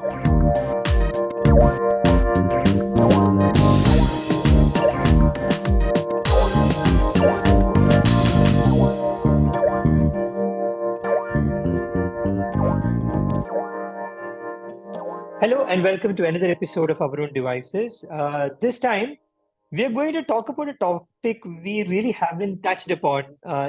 Hello and welcome to another episode of Our Own Devices. This time, we are going to talk about a topic we really haven't touched upon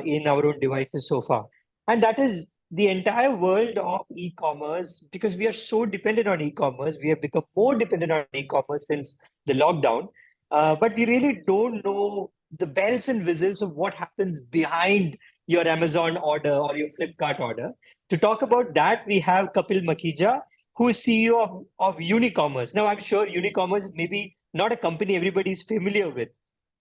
in our own devices so far. And that is the entire world of e-commerce, because we are so dependent on e-commerce. We have become more dependent on e-commerce since the lockdown. But we really don't know the bells and whistles of what happens behind your Amazon order or your Flipkart order. To talk about that, we have Kapil Makhija, who is CEO of Unicommerce. Now, I'm sure Unicommerce is maybe not a company everybody is familiar with,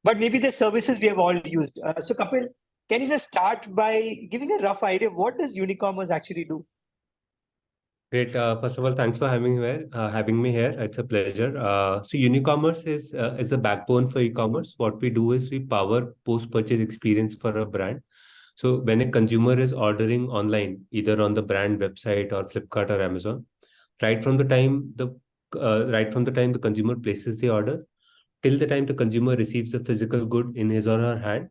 but maybe the services we have all used. So, Kapil, can you just start by giving a rough idea of what does Unicommerce actually do? Great. First of all, thanks for having me here. It's a pleasure. So Unicommerce is a backbone for e-commerce. What we do is we power post-purchase experience for a brand. So when a consumer is ordering online, either on the brand website or Flipkart or Amazon, right from the time the consumer places the order till the time the consumer receives the physical good in his or her hand,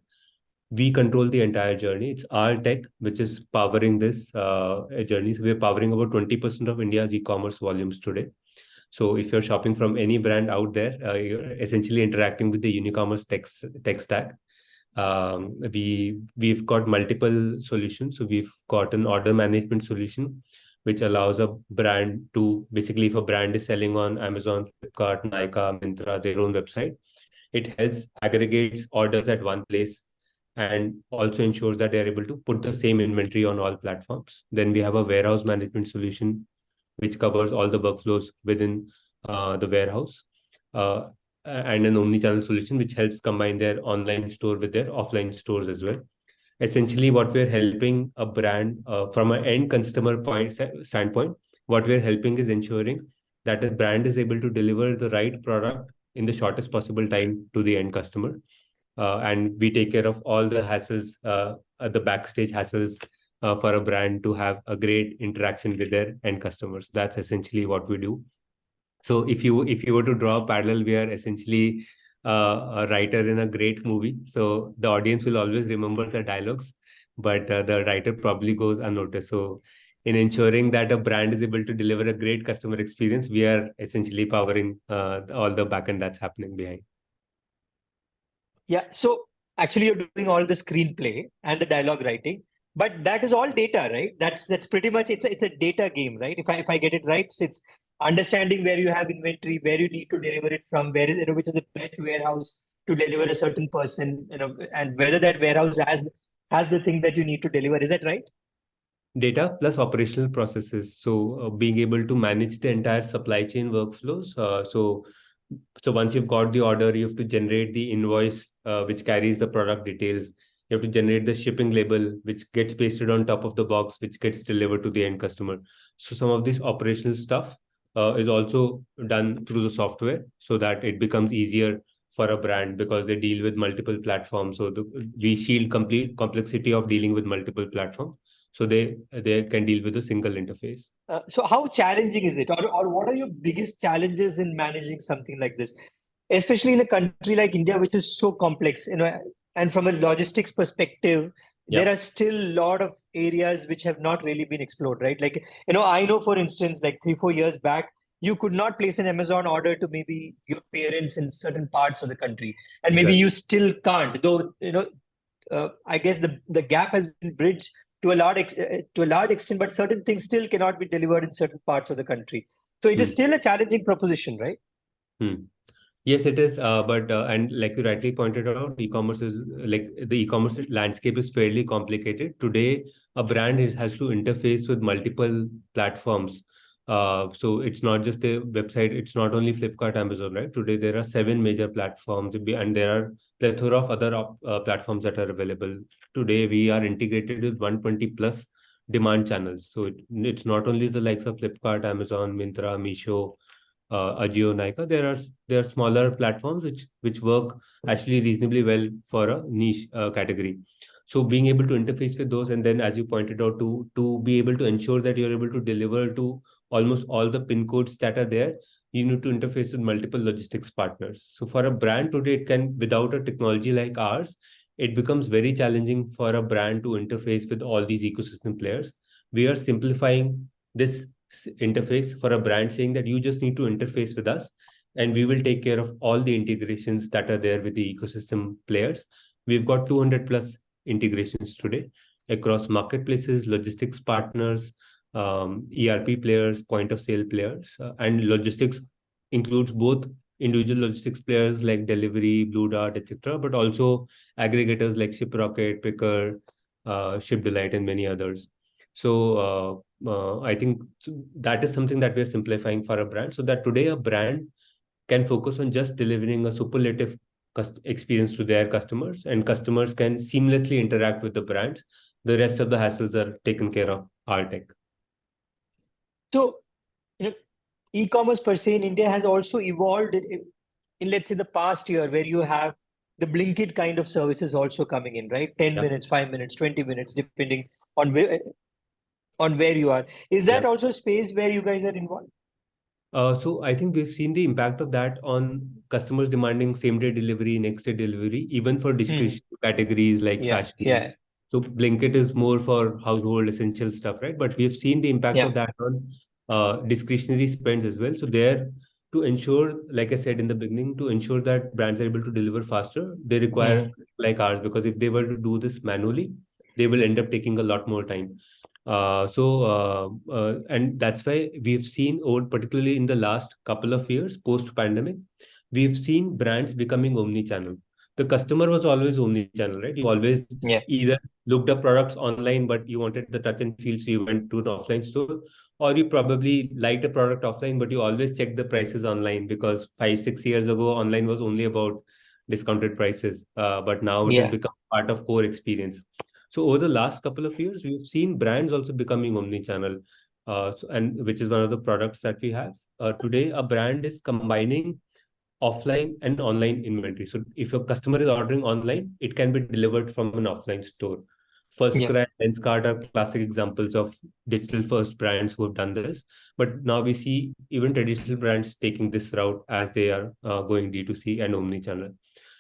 we control the entire journey. It's our tech which is powering this journey. So we're powering about 20% of India's e-commerce volumes today. So if you're shopping from any brand out there, you're essentially interacting with the Unicommerce tech stack. We've got multiple solutions. So we've got an order management solution, which allows a brand to basically, if a brand is selling on Amazon, Flipkart, Nykaa, Myntra, their own website, it helps aggregates orders at one place and also ensures that they're able to put the same inventory on all platforms. Then we have a warehouse management solution, which covers all the workflows within the warehouse, and an omnichannel solution, which helps combine their online store with their offline stores as well. Essentially, what we're helping a brand from an end customer standpoint, what we're helping is ensuring that the brand is able to deliver the right product in the shortest possible time to the end customer. And we take care of all the hassles, the backstage hassles for a brand to have a great interaction with their end customers. That's essentially what we do. So if you were to draw a parallel, we are essentially a writer in a great movie. So the audience will always remember the dialogues, but the writer probably goes unnoticed. So in ensuring that a brand is able to deliver a great customer experience, we are essentially powering all the backend that's happening behind. Yeah, so actually you're doing all the screenplay and the dialogue writing, but that is all data, right? That's pretty much it's a data game, right? If I get it right, so it's understanding where you have inventory, where you need to deliver it from, where is which is the best warehouse to deliver a certain person, and whether that warehouse has the thing that you need to deliver. Is that right? Data plus operational processes. So being able to manage the entire supply chain workflows. So once you've got the order, you have to generate the invoice, which carries the product details. You have to generate the shipping label, which gets pasted on top of the box, which gets delivered to the end customer. So some of this operational stuff is also done through the software so that it becomes easier for a brand because they deal with multiple platforms. So we shield complete complexity of dealing with multiple platforms. So they can deal with a single interface. So how challenging is it, or what are your biggest challenges in managing something like this, especially in a country like India, which is so complex, and from a logistics perspective, Yeah. there are still a lot of areas which have not really been explored, right? Like, I know, for instance, like 3-4 years back, you could not place an Amazon order to maybe your parents in certain parts of the country, and maybe Exactly. you still can't, though, I guess the gap has been bridged to a large extent, but certain things still cannot be delivered in certain parts of the country. So it is Hmm. still a challenging proposition, right? Hmm. Yes, it is. But and like you rightly pointed out, e-commerce is like the e-commerce landscape is fairly complicated. Today, a brand has to interface with multiple platforms. So it's not just a website. It's not only Flipkart, Amazon, right? Today there are 7 major platforms, and there are plethora of other platforms that are available. Today we are integrated with 120 plus demand channels. So it's not only the likes of Flipkart, Amazon, Myntra, Meesho, Ajio, Nykaa. There are smaller platforms which work actually reasonably well for a niche category. So being able to interface with those, and then as you pointed out, to be able to ensure that you're able to deliver to almost all the pin codes that are there, you need to interface with multiple logistics partners. So for a brand today, it can, without a technology like ours, it becomes very challenging for a brand to interface with all these ecosystem players. We are simplifying this interface for a brand, saying that you just need to interface with us and we will take care of all the integrations that are there with the ecosystem players. We've got 200 plus integrations today across marketplaces, logistics partners, ERP players, point of sale players, and logistics includes both individual logistics players like Delivery, Blue Dart, etc., but also aggregators like ShipRocket, Picker, ShipDelight, and many others. So I think that is something that we are simplifying for a brand, so that today a brand can focus on just delivering a superlative experience to their customers, and customers can seamlessly interact with the brands. The rest of the hassles are taken care of our tech. So, e-commerce per se in India has also evolved in, let's say, the past year, where you have the Blinkit kind of services also coming in, right? 10 minutes, 5 minutes, 20 minutes, depending on where you are. Is that also a space where you guys are involved? So I think we've seen the impact of that on customers demanding same-day delivery, next-day delivery, even for discretionary categories like fashion. Yeah. So Blinkit is more for household essential stuff, right? But we've seen the impact of that on discretionary spends as well. So there, to ensure, like I said in the beginning, to ensure that brands are able to deliver faster, they require like ours, because if they were to do this manually, they will end up taking a lot more time. And that's why we've seen, over particularly in the last couple of years post-pandemic, we've seen brands becoming omni-channel. The customer was always omni-channel, right? You always either looked up products online, but you wanted the touch and feel, so you went to an offline store, or you probably liked a product offline, but you always checked the prices online, because 5-6 years ago, online was only about discounted prices. But now it has become part of core experience. So over the last couple of years, we've seen brands also becoming omni-channel, and which is one of the products that we have. Today, a brand is combining offline and online inventory. So if a customer is ordering online, it can be delivered from an offline store. FirstCry and Lenskart are classic examples of digital first brands who have done this. But now we see even traditional brands taking this route as they are going D2C and omni-channel.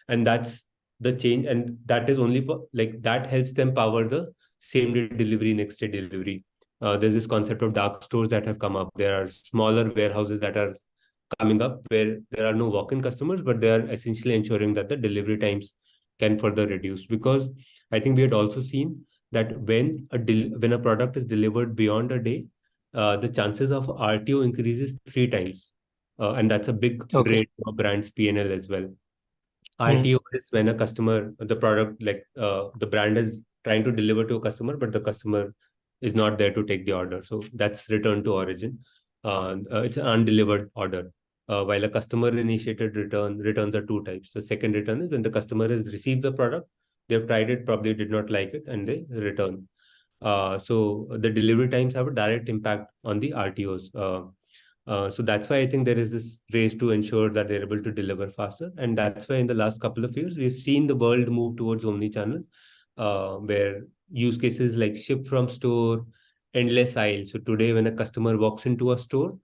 And that's the change. And that is only like that helps them power the same day delivery, next day delivery. There's this concept of dark stores that have come up. There are smaller warehouses that are coming up where there are no walk-in customers, but they are essentially ensuring that the delivery times can further reduce. Because I think we had also seen that when a product is delivered beyond a day, the chances of RTO increases 3 times, and that's a big drain for brands P&L as well. RTO is when a customer, the product, like the brand is trying to deliver to a customer, but the customer is not there to take the order. So that's return to origin. It's an undelivered order. While a customer initiated returns are 2 types. The second return is when the customer has received the product, they've tried it, probably did not like it, and they return. So the delivery times have a direct impact on the RTOs. So that's why I think there is this race to ensure that they're able to deliver faster. And that's why in the last couple of years, we've seen the world move towards omni-channel, where use cases like ship from store, endless aisle. So today, when a customer walks into a store,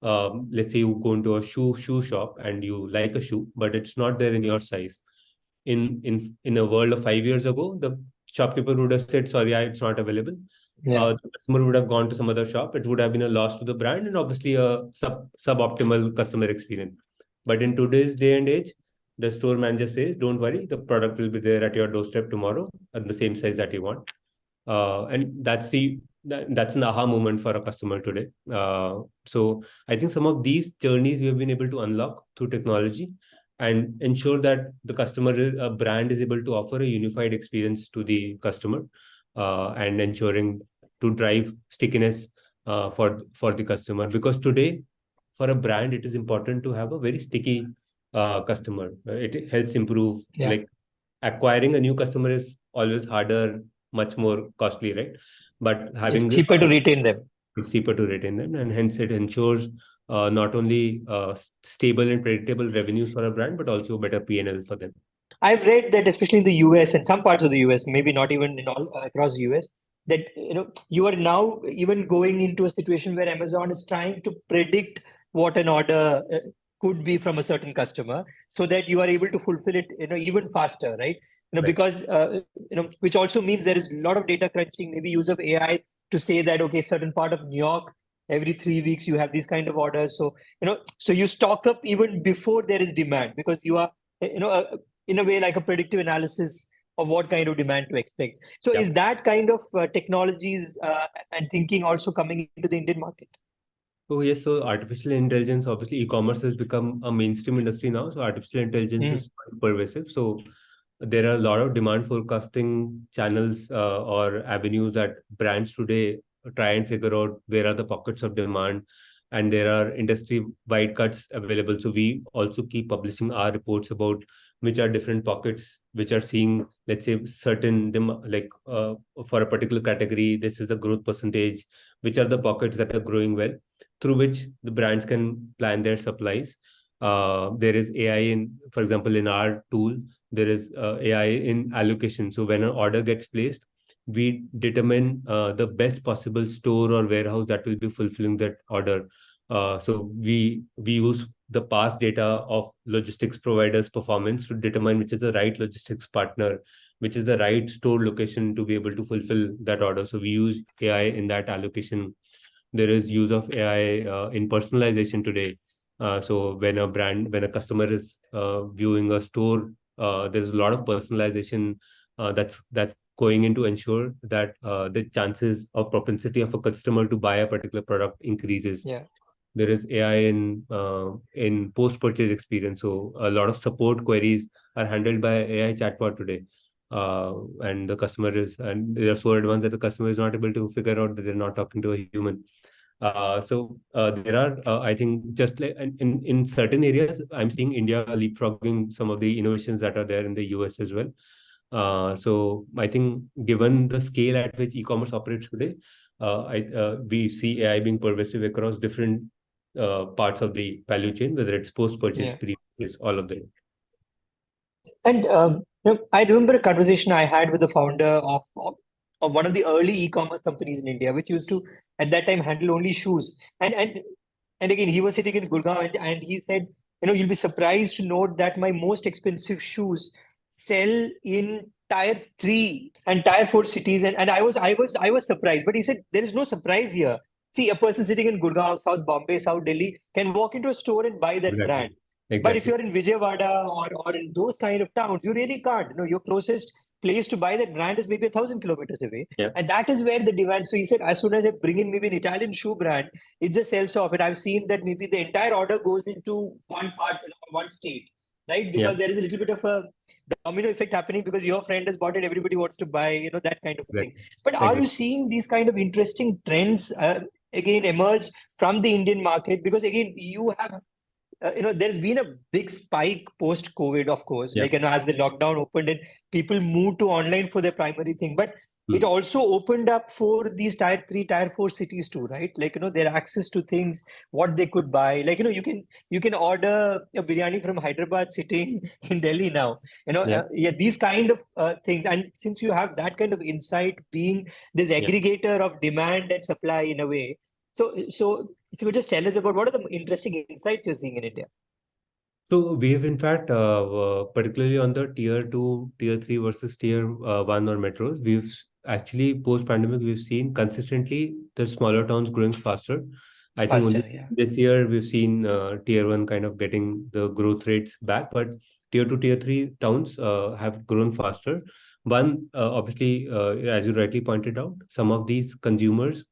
let's say you go into a shoe shop and you like a shoe, but it's not there in your size. In a world of 5 years ago, the shopkeeper would have said, sorry, it's not available. The customer would have gone to some other shop. It would have been a loss to the brand and obviously a suboptimal customer experience. But in today's day and age, the store manager says, don't worry, the product will be there at your doorstep tomorrow at the same size that you want. And that's an aha moment for a customer today. So I think some of these journeys we have been able to unlock through technology and ensure that the customer, a brand, is able to offer a unified experience to the customer, and ensuring to drive stickiness for the customer. Because today, for a brand, it is important to have a very sticky customer. It helps improve, like acquiring a new customer is always harder, much more costly, right? But having it's cheaper to retain them. It's cheaper to retain them, and hence it ensures not only stable and predictable revenues for a brand, but also better P&L for them. I've read that especially in the US and some parts of the US, maybe not even in all across the US, that you are now even going into a situation where Amazon is trying to predict what an order could be from a certain customer, so that you are able to fulfill it even faster, right? Right. Because which also means there is a lot of data crunching, maybe use of AI to say that, okay, certain part of New York, every 3 weeks you have these kind of orders. So so you stock up even before there is demand, because you are in a way like a predictive analysis of what kind of demand to expect. So Yeah. is that kind of technologies and thinking also coming into the Indian market? Oh, yes. So artificial intelligence, obviously, e-commerce has become a mainstream industry now. So artificial intelligence Mm. is quite pervasive. So there are a lot of demand forecasting channels or avenues that brands today try and figure out where are the pockets of demand, and there are industry wide cuts available. So we also keep publishing our reports about which are different pockets which are seeing, let's say, certain like for a particular category, this is the growth percentage, which are the pockets that are growing well, through which the brands can plan their supplies. There is AI in, for example, in our tool, there is AI in allocation. So when an order gets placed, we determine the best possible store or warehouse that will be fulfilling that order. So we use the past data of logistics providers' performance to determine which is the right logistics partner, which is the right store location to be able to fulfill that order. So we use AI in that allocation. There is use of AI in personalization today. So when a customer is viewing a store, there's a lot of personalization that's going in to ensure that the chances of propensity of a customer to buy a particular product increases. Yeah. There is AI in post purchase experience. So a lot of support queries are handled by AI chatbot today. And the customer and they are so advanced that the customer is not able to figure out that they're not talking to a human. There are, I think, just like in certain areas, I'm seeing India leapfrogging some of the innovations that are there in the US as well. So I think, given the scale at which e-commerce operates today, we see AI being pervasive across different parts of the value chain, whether it's post-purchase, Yeah. pre-purchase, all of them. And I remember a conversation I had with the founder of one of the early e-commerce companies in India, which used to at that time handle only shoes. And again, he was sitting in Gurgaon, and he said, you'll be surprised to note that my most expensive shoes sell in tier 3 and tier 4 cities. And I was surprised. But he said there is no surprise here. See, a person sitting in Gurgaon, South Bombay, South Delhi can walk into a store and buy that brand. Exactly. But if Exactly. you're in Vijayawada or in those kind of towns, you really can't. Your closest place to buy that brand is maybe 1,000 kilometers away. Yeah. And that is where the demand. So he said, as soon as I bring in maybe an Italian shoe brand, it just sells off. And I've seen that maybe the entire order goes into one part, one state, right? Yeah. Because there is a little bit of a domino effect happening, because your friend has bought it, everybody wants to buy, that kind of a thing. Exactly. But are you Exactly. seeing these kind of interesting trends again emerge from the Indian market? Because again, you have there's been a big spike post COVID, of course, Yeah. like, as the lockdown opened and people moved to online for their primary thing. But it Hmm. also opened up for these tier 3, tier 4 cities too, right? Like, their access to things, what they could buy. Like, you can order a biryani from Hyderabad sitting in Delhi now. Yeah. Yeah, these kind of things. And since you have that kind of insight, being this Yeah. aggregator of demand and supply in a way, so if you could just tell us about what are the interesting insights you're seeing in India? So we have, in fact, particularly on the tier two, tier three versus tier one or metros, actually post-pandemic, we've seen consistently the smaller towns growing faster. I think only Faster, yeah. this year we've seen tier one kind of getting the growth rates back, but tier two, tier three towns have grown faster. One, obviously, as you rightly pointed out, some of these consumers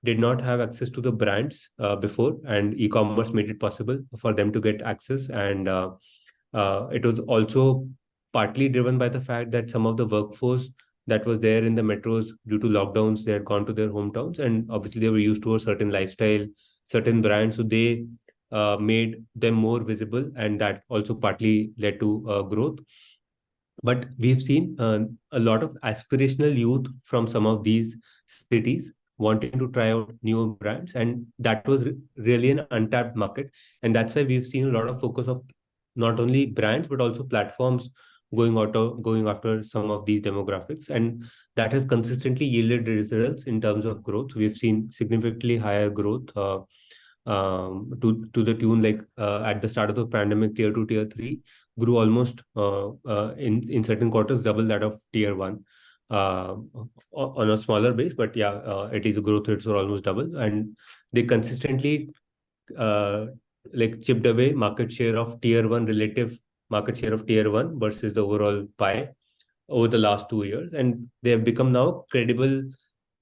did not have access to the brands before, and e-commerce made it possible for them to get access. And it was also partly driven by the fact that some of the workforce that was there in the metros due to lockdowns, they had gone to their hometowns, and obviously they were used to a certain lifestyle, certain brands, so they made them more visible, and that also partly led to growth. But we've seen a lot of aspirational youth from some of these cities wanting to try out new brands, and that was really an untapped market. And that's why we've seen a lot of focus of not only brands but also platforms going after some of these demographics, and that has consistently yielded results in terms of growth. We've seen significantly higher growth to the tune, like at the start of the pandemic, tier 2, tier 3 grew almost in certain quarters double that of tier 1 on a smaller base, but yeah, at least the growth rates were almost double, and they consistently uh, like chipped away market share of tier 1, relative market share of tier 1 versus the overall pie over the last 2 years, and they have become now credible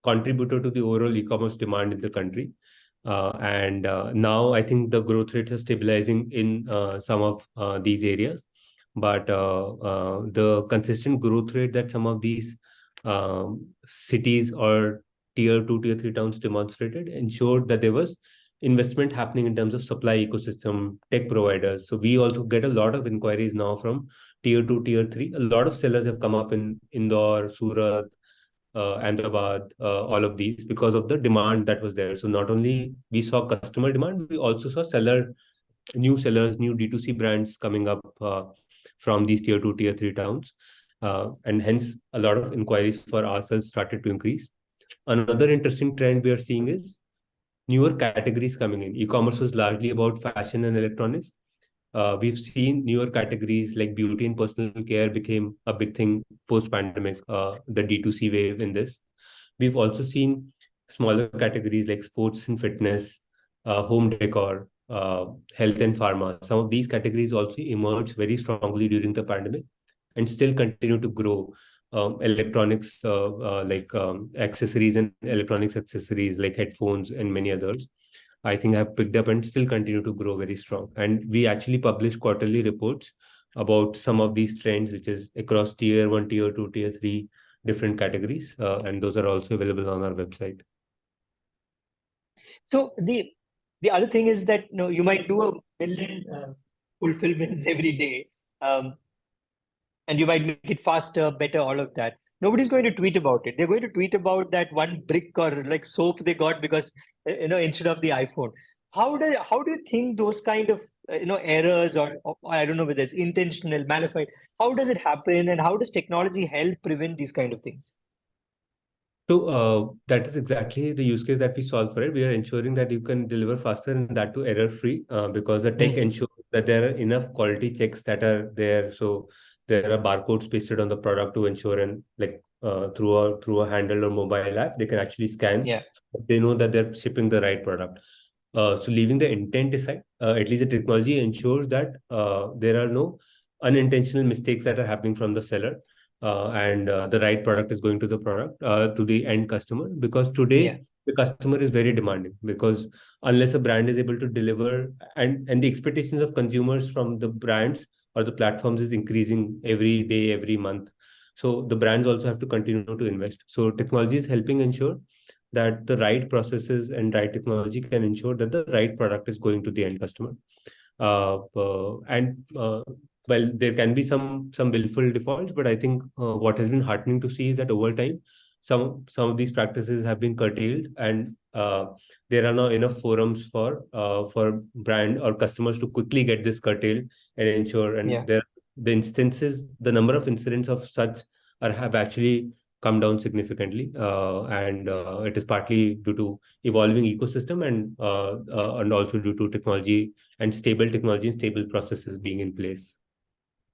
contributor to the overall e-commerce demand in the country. And now I think the growth rates are stabilizing in some of these areas, but the consistent growth rate that some of these cities or tier 2, tier 3 towns demonstrated ensured that there was investment happening in terms of supply ecosystem, tech providers. So we also get a lot of inquiries now from tier 2, tier 3. A lot of sellers have come up in Indore, Surat, Ahmedabad, all of these, because of the demand that was there. So not only we saw customer demand, we also saw new sellers, new D2C brands coming up from these tier 2, tier 3 towns. And hence a lot of inquiries for ourselves started to increase. Another interesting trend we are seeing is newer categories coming in. E-commerce was largely about fashion and electronics. We've seen newer categories like beauty and personal care became a big thing post-pandemic, the D2C wave in this. We've also seen smaller categories like sports and fitness, home decor, health and pharma. Some of these categories also emerged very strongly during the pandemic and still continue to grow. Electronics, like accessories and electronics accessories like headphones and many others, I think have picked up and still continue to grow very strong. And we actually publish quarterly reports about some of these trends, which is across tier 1, tier 2, tier 3 different categories. And those are also available on our website. So the other thing is that you might do a million fulfillments every day, and you might make it faster, better, all of that. Nobody's going to tweet about it. They're going to tweet about that one brick or like soap they got because instead of the iPhone. How do you think those kind of errors or I don't know whether it's intentional, malified, how does it happen, and how does technology help prevent these kind of things? So that is exactly the use case that we solve for it. We are ensuring that you can deliver faster and that too error-free, because the tech ensures that there are enough quality checks that are there. So there are barcodes pasted on the product to ensure, and like through a handle or mobile app, they can actually scan. Yeah. They know that they're shipping the right product. So leaving the intent aside, at least the technology ensures that there are no unintentional mistakes that are happening from the seller, and the right product is going to the product, to the end customer. Because today Yeah. the customer is very demanding, because unless a brand is able to deliver, and the expectations of consumers from the brands or the platforms is increasing every day, every month. So the brands also have to continue to invest. So technology is helping ensure that the right processes and right technology can ensure that the right product is going to the end customer. And well, there can be some willful defaults, but I think what has been heartening to see is that over time, some of these practices have been curtailed, and there are now enough forums for brand or customers to quickly get this curtailed and ensure. And Yeah. the number of incidents of such have actually come down significantly, and it is partly due to evolving ecosystem, and also due to technology and stable processes being in place.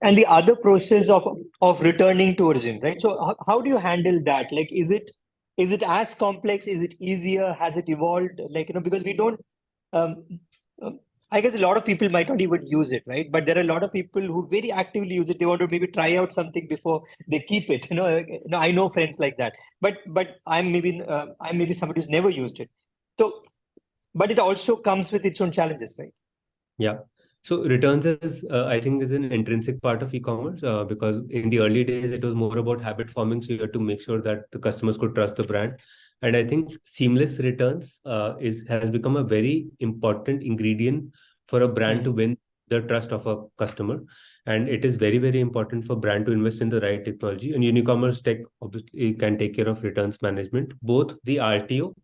And the other process of returning to origin, right? So how do you handle that? Like, is it as complex? Is it easier? Has it evolved? Like, because we don't, um, I guess a lot of people might not even use it, right? But there are a lot of people who very actively use it. They want to maybe try out something before they keep it. I know friends like that. But I'm maybe somebody who's never used it. So, but it also comes with its own challenges, right? Yeah. So returns is, I think, is an intrinsic part of e-commerce, because in the early days it was more about habit forming. So you had to make sure that the customers could trust the brand, and I think seamless returns has become a very important ingredient for a brand to win the trust of a customer. And it is very, very important for brand to invest in the right technology. And Unicommerce tech obviously can take care of returns management, both the RTO,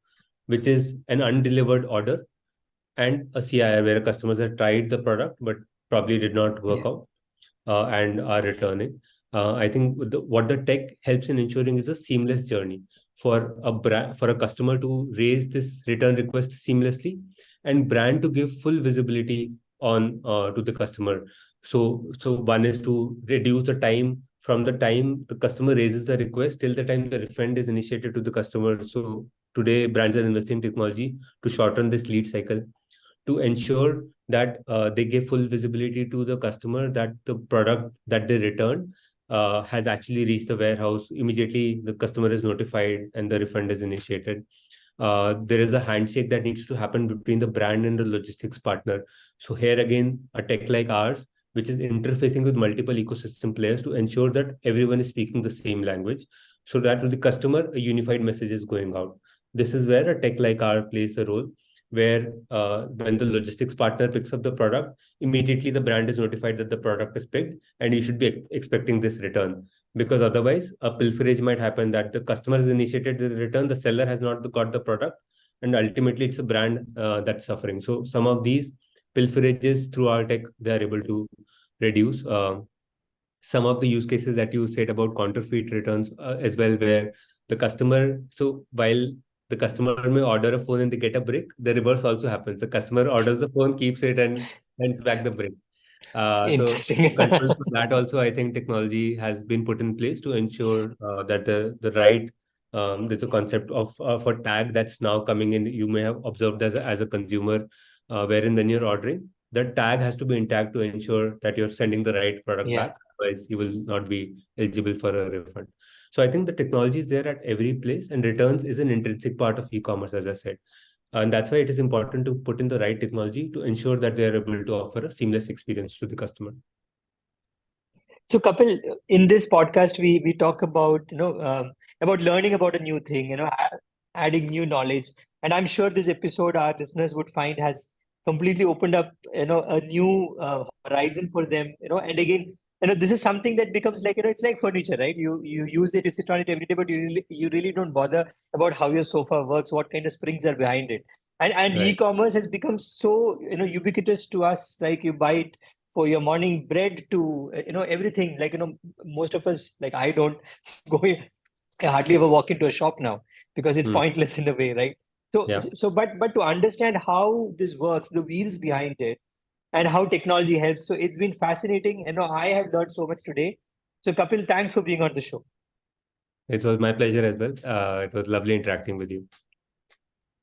which is an undelivered order, and a CIR where customers have tried the product but probably did not work Yeah. out, and are returning. I think what the tech helps in ensuring is a seamless journey for a customer to raise this return request seamlessly, and brand to give full visibility on to the customer. So one is to reduce the time from the time the customer raises the request till the time the refund is initiated to the customer. So today brands are investing in technology to shorten this lead cycle, to ensure that they give full visibility to the customer that the product that they return has actually reached the warehouse. Immediately the customer is notified and the refund is initiated. There is a handshake that needs to happen between the brand and the logistics partner. So here again, a tech like ours, which is interfacing with multiple ecosystem players to ensure that everyone is speaking the same language, so that to the customer, a unified message is going out. This is where a tech like ours plays a role, where when the logistics partner picks up the product, immediately the brand is notified that the product is picked and you should be expecting this return. Because otherwise, a pilferage might happen that the customer has initiated the return, the seller has not got the product, and ultimately it's a brand that's suffering. So some of these pilferages through our tech, they are able to reduce. Some of the use cases that you said about counterfeit returns as well, where the customer, so while the customer may order a phone and they get a brick, the reverse also happens. The customer orders the phone, keeps it, and sends back the brick. So Interesting. control for that also, I think technology has been put in place to ensure that the right, there's a concept of a tag that's now coming in. You may have observed as a consumer, wherein when you're ordering, the tag has to be intact to ensure that you're sending the right product Yeah. back. Otherwise, you will not be eligible for a refund. So I think the technology is there at every place, and returns is an intrinsic part of e-commerce, as I said. And that's why it is important to put in the right technology to ensure that they are able to offer a seamless experience to the customer. So, Kapil, in this podcast, we talk about about learning about a new thing, adding new knowledge, and I'm sure this episode our listeners would find has completely opened up a new horizon for them. And again, this is something that becomes like it's like furniture, right? You use it, you sit on it every day, but you really don't bother about how your sofa works, what kind of springs are behind it. And Right. e-commerce has become so ubiquitous to us. Like you buy it for your morning bread to everything, like most of us, like I don't go I hardly ever walk into a shop now because it's Hmm. pointless in a way, right? so Yeah. so but to understand how this works, the wheels behind it, and how technology helps, so it's been fascinating. I have learned so much today. So Kapil, thanks for being on the show. It was my pleasure as well. It was lovely interacting with you.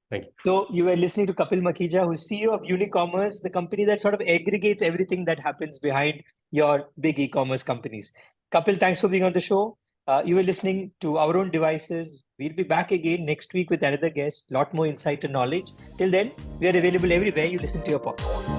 Thank you. So you were listening to Kapil Makhija, who's CEO of Unicommerce, the company that sort of aggregates everything that happens behind your big e-commerce companies. Kapil, thanks for being on the show. You were listening to Our Own Devices. We'll be back again next week with another guest, lot more insight and knowledge. Till then, we are available everywhere you listen to your podcast.